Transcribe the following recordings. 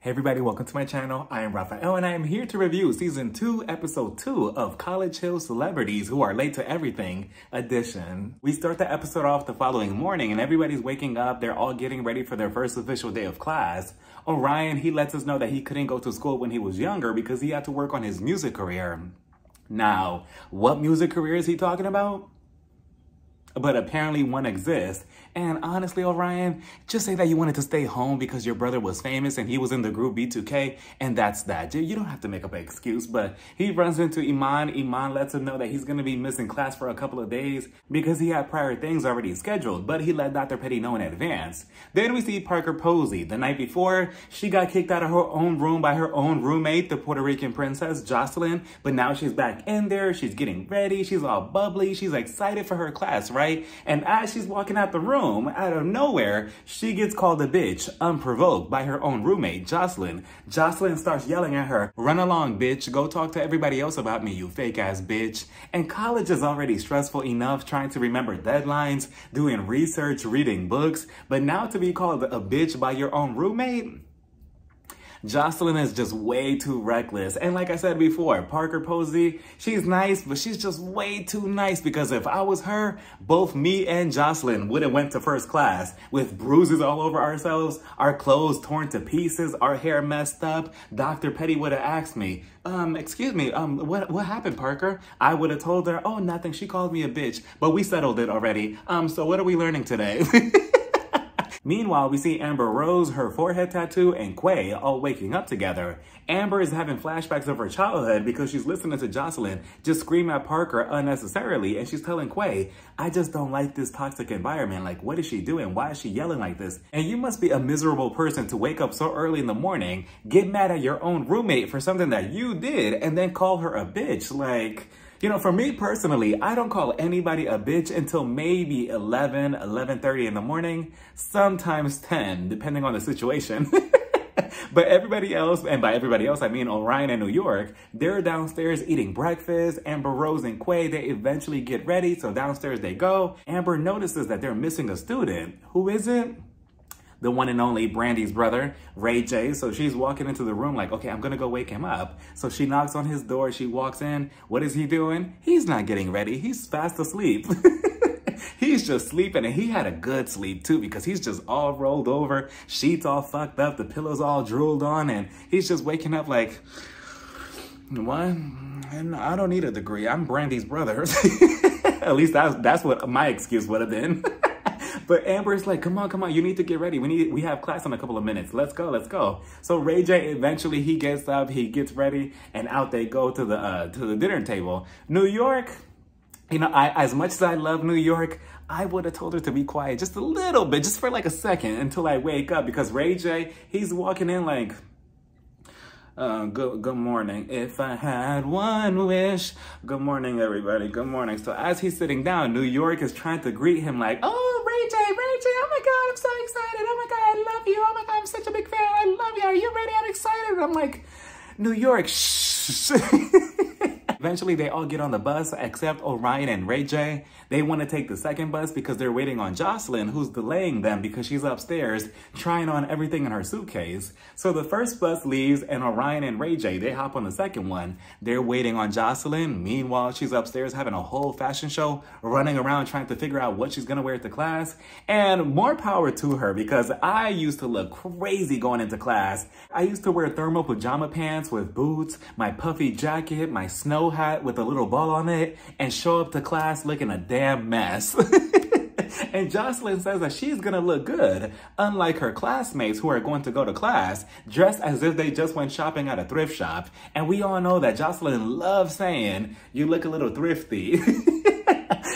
Hey everybody, welcome to my channel. I am Raphael and I am here to review Season 2, Episode 2 of College Hill Celebrities Who Are Late to Everything edition. We start the episode off the following morning and everybody's waking up. They're all getting ready for their first official day of class. Orion, he lets us know that he couldn't go to school when he was younger because he had to work on his music career. Now, what music career is he talking about? But apparently one exists. And honestly, Orion, just say that you wanted to stay home because your brother was famous and he was in the group B2K, and that's that. You don't have to make up an excuse, but he runs into Iman. Iman lets him know that he's going to be missing class for a couple of days because he had prior things already scheduled, but he let Dr. Petty know in advance. Then we see Parker Posey. The night before, she got kicked out of her own room by her own roommate, the Puerto Rican princess, Jocelyn, but now she's back in there. She's getting ready. She's all bubbly. She's excited for her class, right? And as she's walking out the room, out of nowhere, she gets called a bitch, unprovoked, by her own roommate, Jocelyn. Jocelyn starts yelling at her, "Run along, bitch. Go talk to everybody else about me, you fake ass bitch." And college is already stressful enough trying to remember deadlines, doing research, reading books, but now to be called a bitch by your own roommate? Jocelyn is just way too reckless. And like I said before, Parker Posey, she's nice, but she's just way too nice, because if I was her, both me and Jocelyn would have went to first class with bruises all over ourselves, our clothes torn to pieces, our hair messed up. Dr. Petty would have asked me, excuse me, what happened, Parker? I would have told her, oh, nothing. She called me a bitch, but we settled it already. So what are we learning today? Meanwhile, we see Amber Rose, her forehead tattoo, and Quay all waking up together. Amber is having flashbacks of her childhood because she's listening to Jocelyn just scream at Parker unnecessarily, and she's telling Quay, I just don't like this toxic environment. Like, what is she doing? Why is she yelling like this? And you must be a miserable person to wake up so early in the morning, get mad at your own roommate for something that you did, and then call her a bitch. Like, you know, for me personally, I don't call anybody a bitch until maybe 11:30 in the morning, sometimes 10, depending on the situation. But everybody else, and by everybody else, I mean Orion and New York, they're downstairs eating breakfast. Amber Rose and Quay, they eventually get ready, so downstairs they go. Amber notices that they're missing a student. Who is it? The one and only Brandy's brother, Ray J. So she's walking into the room like, okay, I'm gonna go wake him up. So she knocks on his door, she walks in. What is he doing? He's not getting ready, he's fast asleep. He's just sleeping, and he had a good sleep too, because he's just all rolled over, sheets all fucked up, the pillows all drooled on, and he's just waking up like, what? And I don't need a degree, I'm Brandy's brother. At least that's what my excuse would have been. But Amber's like, come on, you need to get ready. We have class in a couple of minutes. Let's go. So Ray J, eventually he gets up, he gets ready, and out they go to the dinner table. New York, you know, as much as I love New York, I would have told her to be quiet just a little bit, just for like a second until I wake up, because Ray J, he's walking in like, good morning. If I had one wish. Good morning, everybody. Good morning. So as he's sitting down, New York is trying to greet him like, oh, Ray J, oh my God, I'm so excited. Oh my God, I love you. Oh my God, I'm such a big fan. I love you. Are you ready? I'm excited. And I'm like, New York, shh. Eventually, they all get on the bus except Orion and Ray J. They want to take the second bus because they're waiting on Jocelyn, who's delaying them because she's upstairs trying on everything in her suitcase. So the first bus leaves and Orion and Ray J, they hop on the second one. They're waiting on Jocelyn. Meanwhile, she's upstairs having a whole fashion show, running around trying to figure out what she's going to wear to class. And more power to her, because I used to look crazy going into class. I used to wear thermal pajama pants with boots, my puffy jacket, my snow hat with a little ball on it, and show up to class looking a damn mess. And Jocelyn says that she's gonna look good, unlike her classmates who are going to go to class dressed as if they just went shopping at a thrift shop. And we all know that Jocelyn loves saying, you look a little thrifty.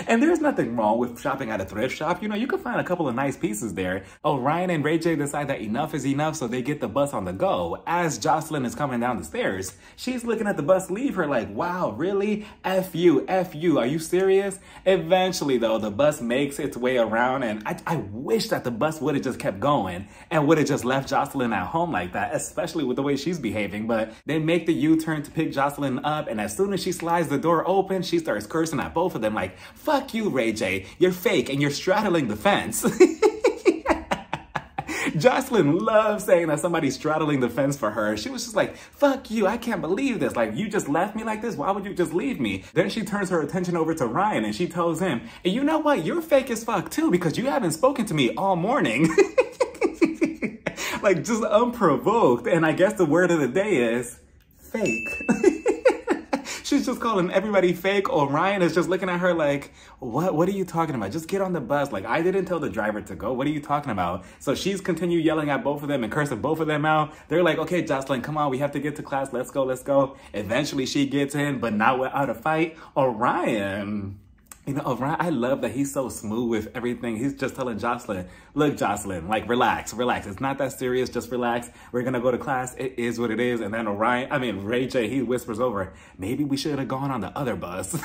And there's nothing wrong with shopping at a thrift shop. You know, you can find a couple of nice pieces there. Orion and Ray J decide that enough is enough, so they get the bus on the go. As Jocelyn is coming down the stairs, she's looking at the bus leave her like, wow, really? F you, are you serious? Eventually, though, the bus makes its way around, and I wish that the bus would have just kept going and would have just left Jocelyn at home like that, especially with the way she's behaving. But they make the U-turn to pick Jocelyn up, and as soon as she slides the door open, she starts cursing at both of them like, fuck you, Ray J. You're fake and you're straddling the fence. Jocelyn loves saying that somebody's straddling the fence for her. She was just like, fuck you, I can't believe this. Like, you just left me like this? Why would you just leave me? Then she turns her attention over to Ryan and she tells him, and you know what? You're fake as fuck too because you haven't spoken to me all morning. Like, just unprovoked. And I guess the word of the day is fake. She's just calling everybody fake. Orion is just looking at her like, what are you talking about? Just get on the bus. Like, I didn't tell the driver to go. What are you talking about? So she's continued yelling at both of them and cursing both of them out. They're like, okay, Jocelyn, come on. We have to get to class. Let's go. Let's go. Eventually she gets in, but not without a fight. Orion. You know, Orion, I love that he's so smooth with everything. He's just telling Jocelyn, look, Jocelyn, like, relax. It's not that serious. Just relax. We're going to go to class. It is what it is. And then Ray J, he whispers over, maybe we should have gone on the other bus.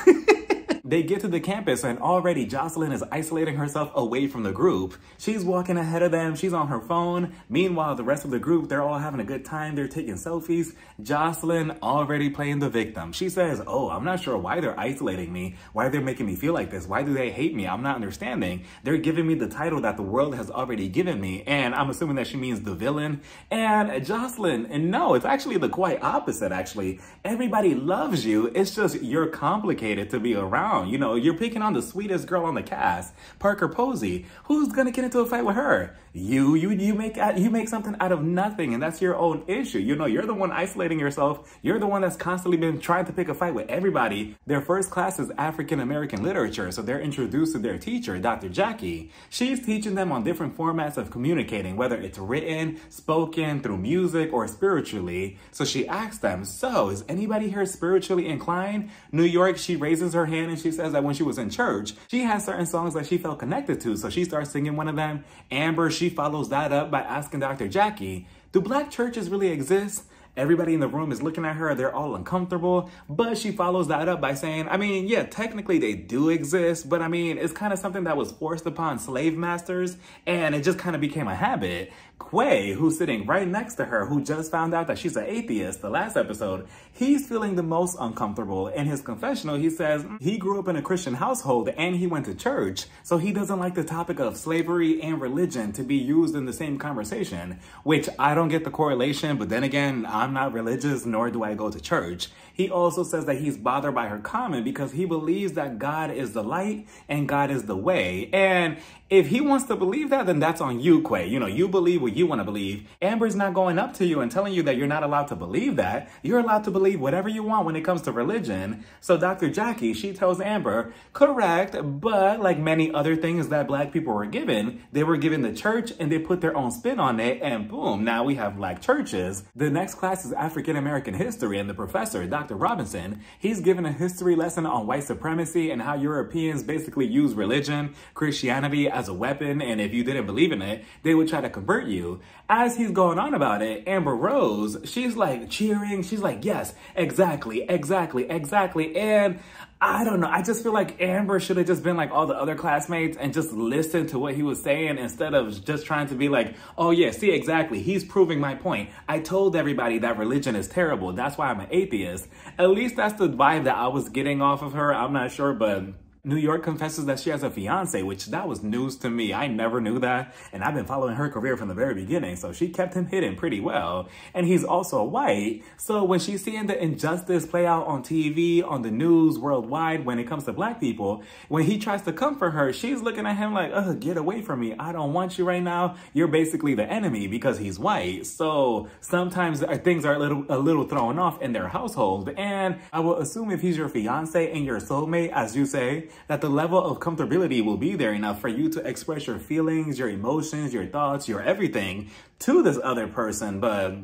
They get to the campus and already Jocelyn is isolating herself away from the group. She's walking ahead of them. She's on her phone. Meanwhile, the rest of the group, they're all having a good time. They're taking selfies. Jocelyn already playing the victim. She says, oh, I'm not sure why they're isolating me. Why they're making me feel like this. Why do they hate me? I'm not understanding. They're giving me the title that the world has already given me. And I'm assuming that she means the villain. And Jocelyn, and no, it's actually the quite opposite, actually. Everybody loves you. It's just you're complicated to be around. You know, you're picking on the sweetest girl on the cast, Parker Posey. Who's gonna get into a fight with her? You make something out of nothing, and that's your own issue. You know, you're the one isolating yourself. You're the one that's constantly been trying to pick a fight with everybody. Their first class is African American literature, so they're introduced to their teacher, Dr. Jackie. She's teaching them on different formats of communicating, whether it's written, spoken, through music, or spiritually. So she asks them, so is anybody here spiritually inclined? New York, she raises her hand and she says that when she was in church, she had certain songs that she felt connected to, so she starts singing one of them. Amber, she follows that up by asking Dr. Jackie, do black churches really exist? Everybody in the room is looking at her. They're all uncomfortable. But she follows that up by saying, I mean, yeah, technically they do exist. But I mean, it's kind of something that was forced upon slave masters. And it just kind of became a habit. Quay, who's sitting right next to her, who just found out that she's an atheist the last episode, he's feeling the most uncomfortable. In his confessional, he says he grew up in a Christian household and he went to church. So he doesn't like the topic of slavery and religion to be used in the same conversation, which I don't get the correlation. But then again, I'm not religious, nor do I go to church. He also says that he's bothered by her comment because he believes that God is the light and God is the way. And if he wants to believe that, then that's on you, Quay. You know, you believe what you want to believe. Amber's not going up to you and telling you that you're not allowed to believe that. You're allowed to believe whatever you want when it comes to religion. So Dr. Jackie, she tells Amber, correct, but like many other things that black people were given, they were given the church and they put their own spin on it and boom, now we have black churches. The next class is African American history and the professor, Dr. Robinson, he's given a history lesson on white supremacy and how Europeans basically use religion, Christianity as a weapon, and if you didn't believe in it, they would try to convert you. As he's going on about it, Amber Rose, she's like cheering, she's like, yes, exactly, and I don't know, I just feel like Amber should have just been like all the other classmates and just listened to what he was saying instead of just trying to be like, oh yeah, see, exactly, he's proving my point. I told everybody that religion is terrible, that's why I'm an atheist. At least that's the vibe that I was getting off of her. I'm not sure, but New York confesses that she has a fiance, which that was news to me. I never knew that. And I've been following her career from the very beginning. So she kept him hidden pretty well. And he's also white. So when she's seeing the injustice play out on TV, on the news worldwide, when it comes to black people, when he tries to comfort her, she's looking at him like, ugh, get away from me. I don't want you right now. You're basically the enemy because he's white. So sometimes things are a little thrown off in their household. And I will assume if he's your fiance and your soulmate, as you say, that the level of comfortability will be there enough for you to express your feelings, your emotions, your thoughts, your everything to this other person. But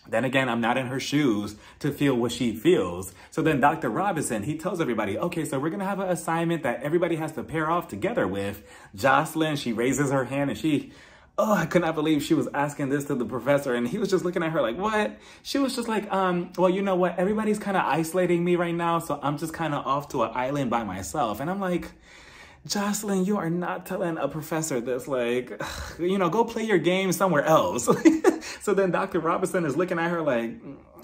then again, I'm not in her shoes to feel what she feels. So then Dr. Robinson, he tells everybody, okay, so we're going to have an assignment that everybody has to pair off together with. Jocelyn, she raises her hand and oh, I could not believe she was asking this to the professor. And he was just looking at her like, what? She was just like, well, you know what? Everybody's kind of isolating me right now. So I'm just kind of off to an island by myself. And I'm like, Jocelyn, you are not telling a professor this, like, you know, go play your game somewhere else. So then Dr. Robinson is looking at her like,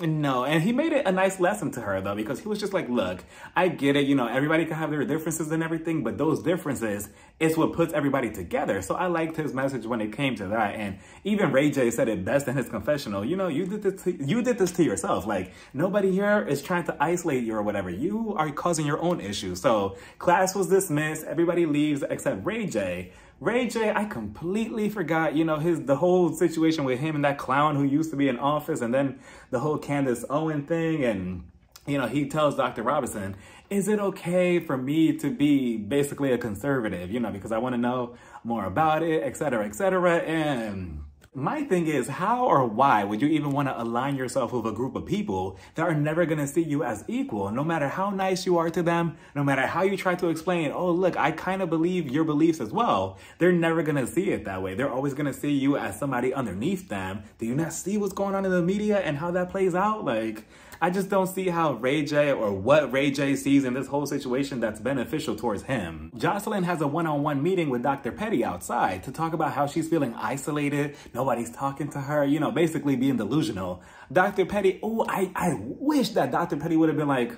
No, and he made it a nice lesson to her though, because he was just like, look, I get it, you know, everybody can have their differences and everything, but those differences is what puts everybody together. So I liked his message when it came to that. And even Ray J said it best in his confessional, you know, you did this to yourself. Like, nobody here is trying to isolate you or whatever. You are causing your own issues. So class was dismissed, everybody leaves except Ray J. Ray J, I completely forgot, you know, the whole situation with him and that clown who used to be in office, and then the whole Candace Owen thing. And, you know, he tells Dr. Robinson, is it okay for me to be basically a conservative, you know, because I want to know more about it, et cetera, et cetera. And my thing is, how or why would you even want to align yourself with a group of people that are never going to see you as equal, no matter how nice you are to them, no matter how you try to explain, oh, look, I kind of believe your beliefs as well. They're never going to see it that way. They're always going to see you as somebody underneath them. Do you not see what's going on in the media and how that plays out? Like, I just don't see how Ray J or what Ray J sees in this whole situation that's beneficial towards him. Jocelyn has a one-on-one meeting with Dr. Petty outside to talk about how she's feeling isolated. Nobody's talking to her, you know, basically being delusional. Dr. Petty, oh, I wish that Dr. Petty would have been like,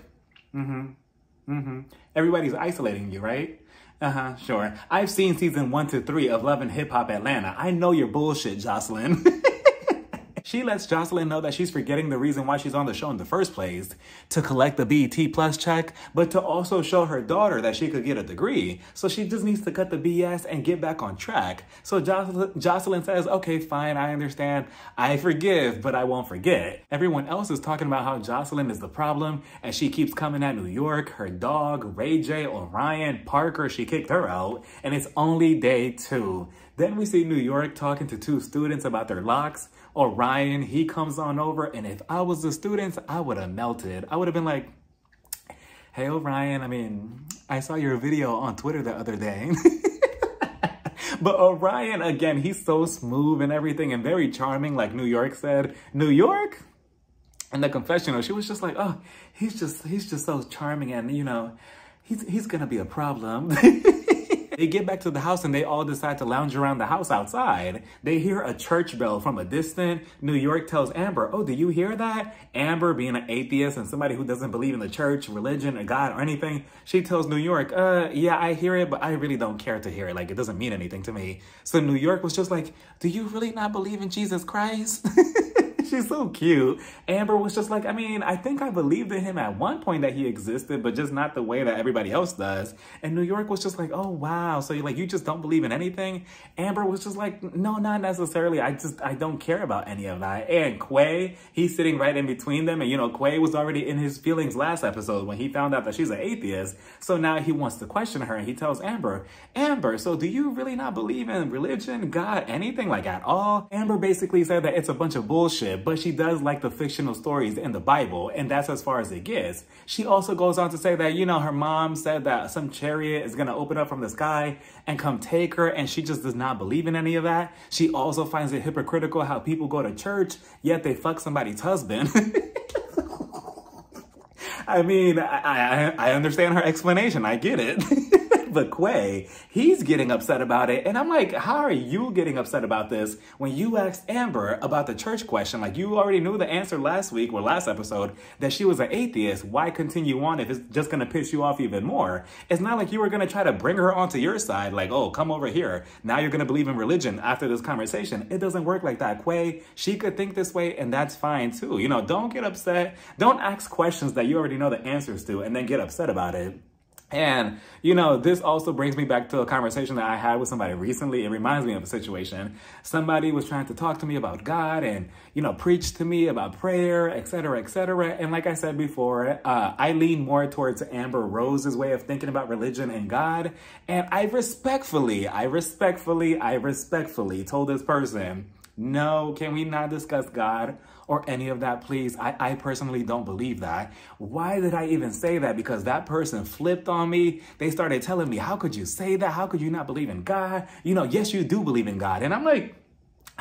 everybody's isolating you, right? Sure. I've seen season 1 to 3 of Love and Hip Hop Atlanta. I know your bullshit, Jocelyn. She lets Jocelyn know that she's forgetting the reason why she's on the show in the first place, to collect the BET Plus check, but to also show her daughter that she could get a degree. So she just needs to cut the BS and get back on track. So Jocelyn says, okay, fine, I understand. I forgive, but I won't forget. Everyone else is talking about how Jocelyn is the problem, and she keeps coming at New York, her dog, Ray J, Orion, Parker, she kicked her out, and it's only day 2. Then we see New York talking to 2 students about their locks. Orion, he comes on over, and if I was the students, I would have melted. I would have been like, hey, Orion, I mean, I saw your video on Twitter the other day. But Orion, again, he's so smooth and everything and very charming, like New York said. New York? In the confessional, she was just like, oh, he's just so charming, and, you know, he's gonna be a problem. They get back to the house and they all decide to lounge around the house outside. They hear a church bell from a distance. New York tells Amber, oh, do you hear that? Amber, being an atheist and somebody who doesn't believe in the church, religion, or God or anything, she tells New York, yeah, I hear it, but I really don't care to hear it. Like, it doesn't mean anything to me. So New York was just like, do you really not believe in Jesus Christ? She's so cute. Amber was just like, I mean, I think I believed in him at one point that he existed, but just not the way that everybody else does. And New York was just like, oh, wow. So you're like, you just don't believe in anything? Amber was just like, no, not necessarily. I don't care about any of that. And Quay, he's sitting right in between them. And, you know, Quay was already in his feelings last episode when he found out that she's an atheist. So now he wants to question her. And he tells Amber, so do you really not believe in religion, God, anything, like at all? Amber basically said that it's a bunch of bullshit, but she does like the fictional stories in the Bible, and that's as far as it gets. She also goes on to say that, you know, her mom said that some chariot is going to open up from the sky and come take her, and she just does not believe in any of that. She also finds it hypocritical how people go to church, yet they fuck somebody's husband. I mean, I understand her explanation. I get it. But Quay, he's getting upset about it. And I'm like, how are you getting upset about this when you asked Amber about the church question? Like, you already knew the answer last week or last episode that she was an atheist. Why continue on if it's just going to piss you off even more? It's not like you were going to try to bring her onto your side. Like, oh, come over here. Now you're going to believe in religion after this conversation. It doesn't work like that. Quay, she could think this way, and that's fine too. You know, don't get upset. Don't ask questions that you already know the answers to and then get upset about it. And, you know, this also brings me back to a conversation that I had with somebody recently. It reminds me of a situation. Somebody was trying to talk to me about God and, you know, preach to me about prayer, et cetera, et cetera. And like I said before, I lean more towards Amber Rose's way of thinking about religion and God. And I respectfully told this person, no, can we not discuss God or any of that, please? I personally don't believe that. Why did I even say that? Because that person flipped on me. They started telling me, how could you say that? How could you not believe in God? You know, yes, you do believe in God. And I'm like,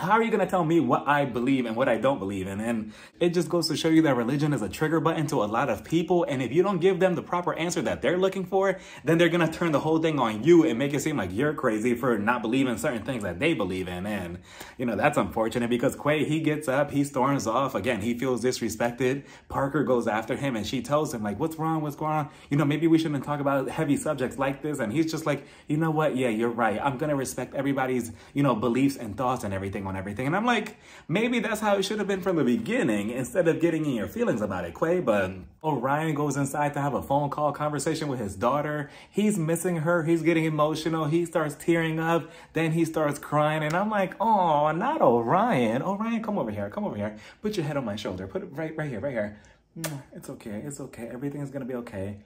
How are you going to tell me what I believe and what I don't believe in? And it just goes to show you that religion is a trigger button to a lot of people. And if you don't give them the proper answer that they're looking for, then they're going to turn the whole thing on you and make it seem like you're crazy for not believing certain things that they believe in. And, you know, that's unfortunate because Quay, he gets up, he storms off. Again, he feels disrespected. Parker goes after him and she tells him, like, what's wrong? What's going on? You know, maybe we shouldn't talk about heavy subjects like this. And he's just like, you know what? Yeah, you're right. I'm going to respect everybody's, you know, beliefs and thoughts and everything on everything. And I'm like, maybe that's how it should have been from the beginning instead of getting in your feelings about it, Quay. But Orion goes inside to have a phone call conversation with his daughter. He's missing her. He's getting emotional. He starts tearing up. Then he starts crying. And I'm like, oh, not Orion. Orion, come over here. Come over here. Put your head on my shoulder. Put it right here, right here. It's okay. It's okay. Everything's going to be okay.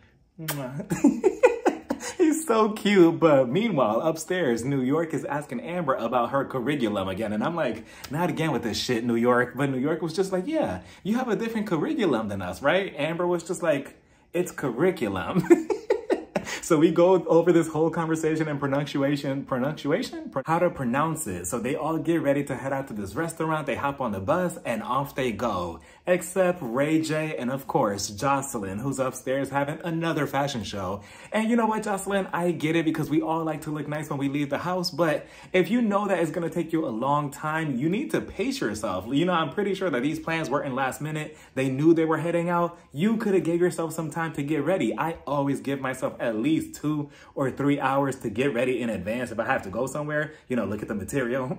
He's so cute. But meanwhile, upstairs, New York is asking Amber about her curriculum again. And I'm like, not again with this shit, New York. But New York was just like, yeah, you have a different curriculum than us, right? Amber was just like, it's curriculum. So we go over this whole conversation and pronunciation, how to pronounce it. So they all get ready to head out to this restaurant. They hop on the bus and off they go. Except Ray J and of course, Jocelyn, who's upstairs having another fashion show. And you know what, Jocelyn, I get it because we all like to look nice when we leave the house. But if you know that it's going to take you a long time, you need to pace yourself. You know, I'm pretty sure that these plans weren't last minute. They knew they were heading out. You could have gave yourself some time to get ready. I always give myself at least 2 or 3 hours to get ready in advance if I have to go somewhere, you know, look at the material.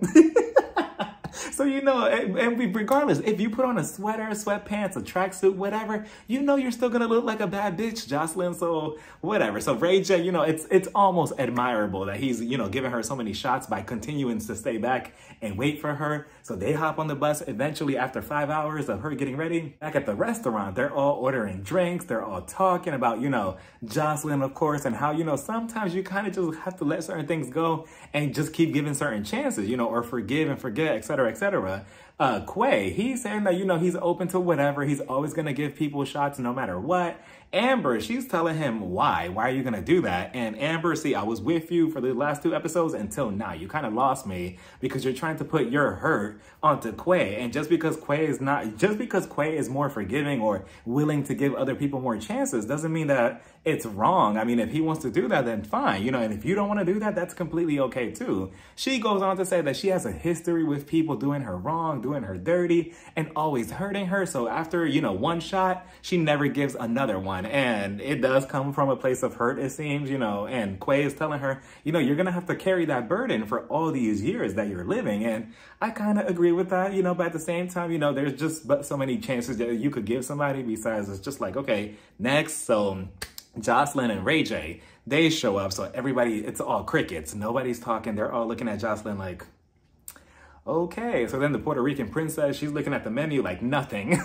So, you know, and regardless, if you put on a sweater, sweatpants, a tracksuit, whatever, you know you're still going to look like a bad bitch, Jocelyn. So whatever. So Ray J, you know, it's almost admirable that he's, you know, giving her so many shots by continuing to stay back and wait for her. So they hop on the bus eventually after 5 hours of her getting ready. Back at the restaurant, they're all ordering drinks. They're all talking about, you know, Jocelyn, of course, and how, you know, sometimes you kind of just have to let certain things go and just keep giving certain chances, you know, or forgive and forget, etc., etc. Quay, he's saying that, you know, he's open to whatever. He's always going to give people shots no matter what. Amber, she's telling him why are you going to do that? And Amber, see, I was with you for the last 2 episodes until now. You kind of lost me because you're trying to put your hurt onto Quay. And just because Quay is more forgiving or willing to give other people more chances doesn't mean that it's wrong. I mean, if he wants to do that, then fine, you know, and if you don't want to do that, that's completely okay too. She goes on to say that she has a history with people doing her wrong, doing her dirty, and always hurting her. So after, you know, one shot, she never gives another one. And it does come from a place of hurt, it seems, you know, and Quay is telling her, you know, you're going to have to carry that burden for all these years that you're living. And I kind of agree with that, you know, but at the same time, you know, there's just but so many chances that you could give somebody besides it's just like, okay, next. So Jocelyn and Ray J, they show up. So everybody, it's all crickets. Nobody's talking. They're all looking at Jocelyn like, okay. So then the Puerto Rican princess, she's looking at the menu like nothing.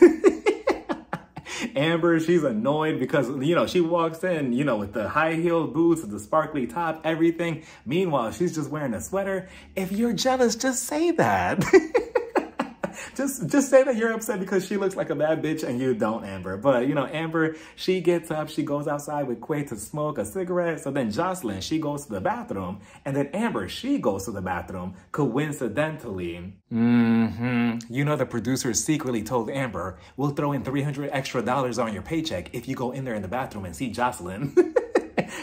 Amber, she's annoyed because, you know, she walks in, you know, with the high-heeled boots, the sparkly top, everything. Meanwhile, she's just wearing a sweater. If you're jealous, just say that. Just say that you're upset because she looks like a bad bitch and you don't, Amber. But, you know, Amber, she gets up, she goes outside with Quay to smoke a cigarette. So then Jocelyn, she goes to the bathroom. And then Amber, she goes to the bathroom, coincidentally. You know, the producers secretly told Amber, we'll throw in $300 extra on your paycheck if you go in there in the bathroom and see Jocelyn.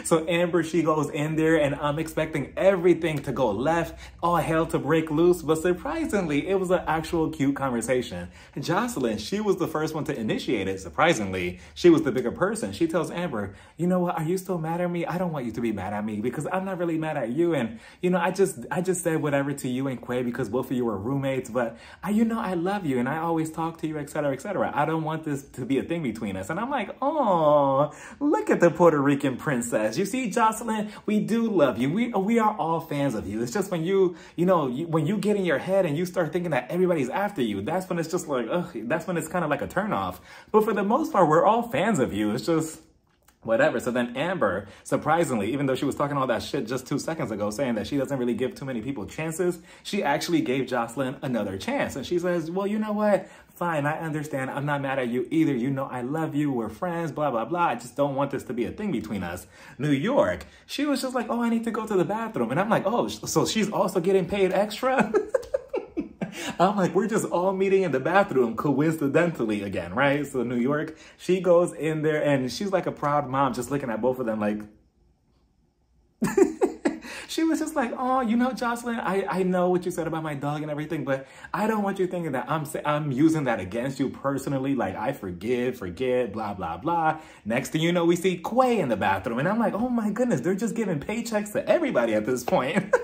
So Amber, she goes in there and I'm expecting everything to go left, all hell to break loose. But surprisingly, it was an actual cute conversation. Jocelyn, she was the first one to initiate it. Surprisingly, she was the bigger person. She tells Amber, you know what? Are you still mad at me? I don't want you to be mad at me because I'm not really mad at you. And, you know, I just said whatever to you and Quay because both of you were roommates. But, you know, I love you and I always talk to you, etc., etc. I don't want this to be a thing between us. And I'm like, oh, look at the Puerto Rican princess. You see, Jocelyn, we do love you. We are all fans of you. It's just when when you get in your head and you start thinking that everybody's after you, that's when it's just like, ugh, that's when it's kind of like a turnoff. But for the most part, we're all fans of you. It's just whatever. So then Amber, surprisingly, even though she was talking all that shit just 2 seconds ago, saying that she doesn't really give too many people chances, she actually gave Jocelyn another chance. And she says, well, you know what? Fine, I understand. I'm not mad at you either. You know I love you. We're friends, blah, blah, blah. I just don't want this to be a thing between us. New York, she was just like, oh, I need to go to the bathroom. And I'm like, oh, so she's also getting paid extra? I'm like, we're just all meeting in the bathroom coincidentally again, right? So New York, she goes in there and she's like a proud mom just looking at both of them like, she was just like, oh, you know, Jocelyn, I know what you said about my dog and everything, but I don't want you thinking that I'm using that against you personally. Like, I forget, blah, blah, blah. Next thing you know, we see Quay in the bathroom. And I'm like, oh my goodness, they're just giving paychecks to everybody at this point.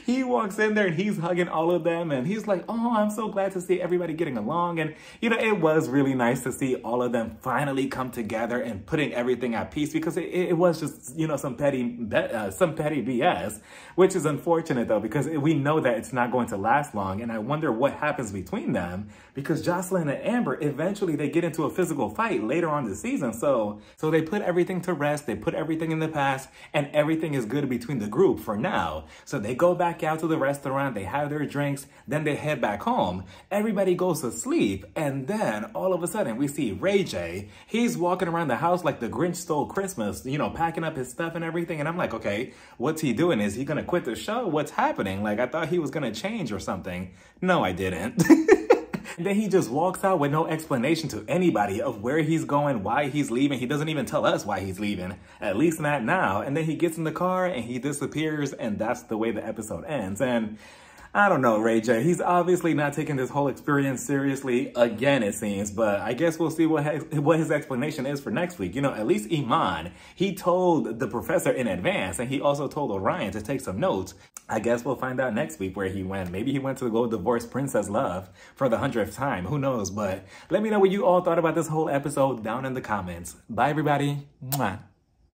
He walks in there and he's hugging all of them and he's like, oh, I'm so glad to see everybody getting along. And, you know, it was really nice to see all of them finally come together and putting everything at peace, because it was just, you know, some petty BS, which is unfortunate though, because we know that it's not going to last long. And I wonder what happens between them, because Jocelyn and Amber, eventually they get into a physical fight later on this season. So they put everything to rest. They put everything in the past and everything is good between the group for now. So they go back out to the restaurant, they have their drinks, then they head back home. Everybody goes to sleep, and then all of a sudden we see Ray J. He's walking around the house like the Grinch stole Christmas, you know, packing up his stuff and everything. And I'm like, okay, what's he doing? Is he gonna quit the show? What's happening? Like, I thought he was gonna change or something. No, I didn't. And then he just walks out with no explanation to anybody of where he's going, why he's leaving. He doesn't even tell us why he's leaving, at least not now. And then he gets in the car and he disappears, and that's the way the episode ends. And I don't know, Ray J. He's obviously not taking this whole experience seriously again, it seems, but I guess we'll see what his explanation is for next week. You know, at least Iman, he told the professor in advance, and he also told Orion to take some notes. I guess we'll find out next week where he went. Maybe he went to go divorce Princess Love for the 100th time. Who knows? But let me know what you all thought about this whole episode down in the comments. Bye, everybody. Mwah.